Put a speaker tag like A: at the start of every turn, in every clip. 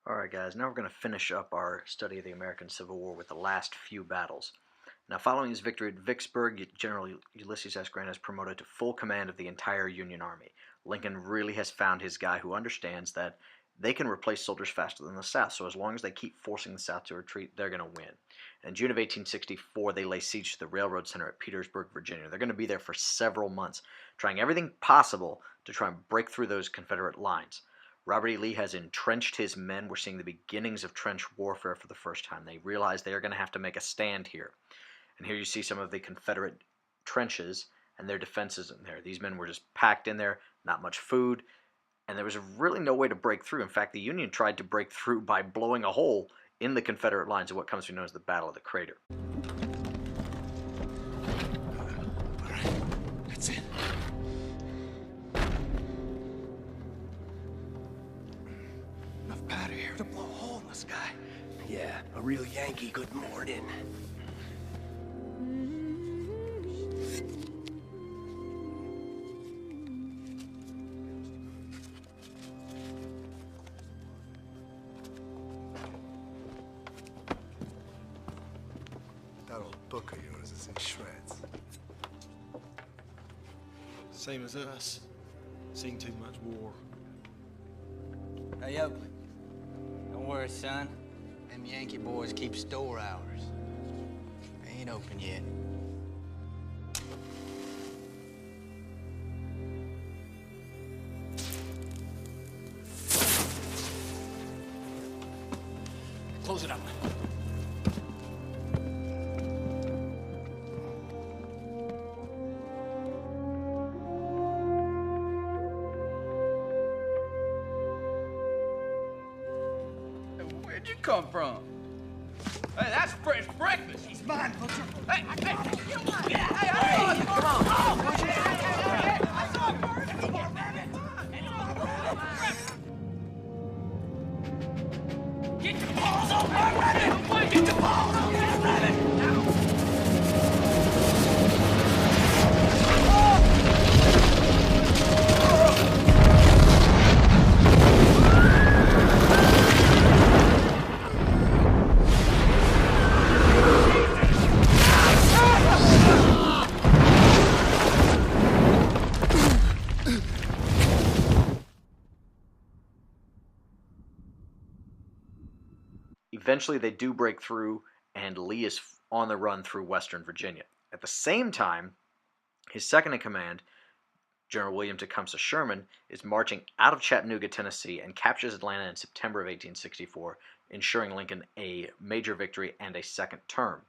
A: Alright guys, now we're going to finish up our study of the American Civil War with the last few battles. Now following his victory at Vicksburg, General Ulysses S. Grant is promoted to full command of the entire Union Army. Lincoln really has found his guy who understands that they can replace soldiers faster than the South, so as long as they keep forcing the South to retreat, they're going to win. In June of 1864, they lay siege to the railroad center at Petersburg, Virginia. They're going to be there for several months, trying everything possible to try and break through those Confederate lines. Robert E. Lee has entrenched his men. We're seeing the beginnings of trench warfare for the first time. They realize they are going to have to make a stand here. And here you see some of the Confederate trenches and their defenses in there. These men were just packed in there, not much food, and there was really no way to break through. In fact, the Union tried to break through by blowing a hole in the Confederate lines of what comes to be known as the Battle of the Crater.
B: All right, that's it. Enough powder here to blow a hole in the sky.
C: Yeah, a real Yankee good morning.
B: That old book of yours is in shreds.
D: Same as us. Seen too much war.
E: Hey, Oakley. Don't worry, son. Them Yankee boys keep store hours. They ain't open yet.
C: Close it up.
E: Where'd you come from? Hey, that's fresh breakfast. He's mine, Butcher. Hey, come on. Get your paws off my rabbit! Get your paws off that rabbit!
A: Eventually, they do break through, and Lee is on the run through western Virginia. At the same time, his second-in-command, General William Tecumseh Sherman, is marching out of Chattanooga, Tennessee, and captures Atlanta in September of 1864, ensuring Lincoln a major victory and a second term.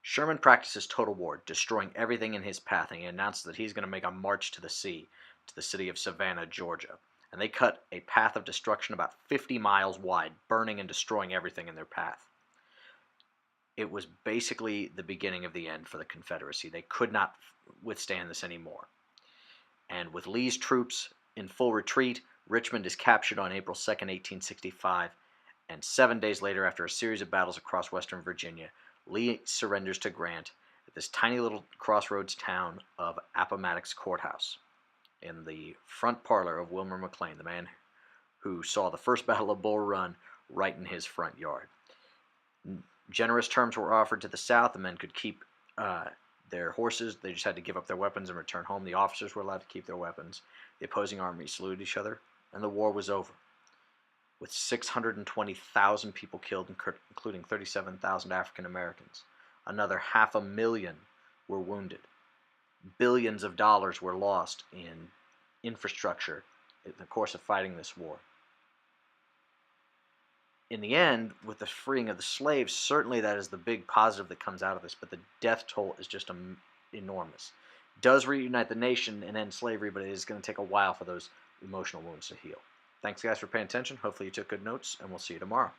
A: Sherman practices total war, destroying everything in his path, and he announces that he's going to make a march to the sea, to the city of Savannah, Georgia. And they cut a path of destruction about 50 miles wide, burning and destroying everything in their path. It was basically the beginning of the end for the Confederacy. They could not withstand this anymore. And with Lee's troops in full retreat, Richmond is captured on April 2nd, 1865, and 7 days later, after a series of battles across western Virginia, Lee surrenders to Grant at this tiny little crossroads town of Appomattox Courthouse, in the front parlor of Wilmer McLean, the man who saw the first Battle of Bull Run right in his front yard. Generous terms were offered to the South. The men could keep their horses. They just had to give up their weapons and return home. The officers were allowed to keep their weapons. The opposing armies saluted each other, and the war was over, with 620,000 people killed, including 37,000 African Americans. Another 500,000 were wounded. Billions of dollars were lost in infrastructure in the course of fighting this war. In the end, with the freeing of the slaves, certainly that is the big positive that comes out of this, but the death toll is just enormous. It does reunite the nation and end slavery, but it is going to take a while for those emotional wounds to heal. Thanks guys for paying attention. Hopefully you took good notes, and we'll see you tomorrow.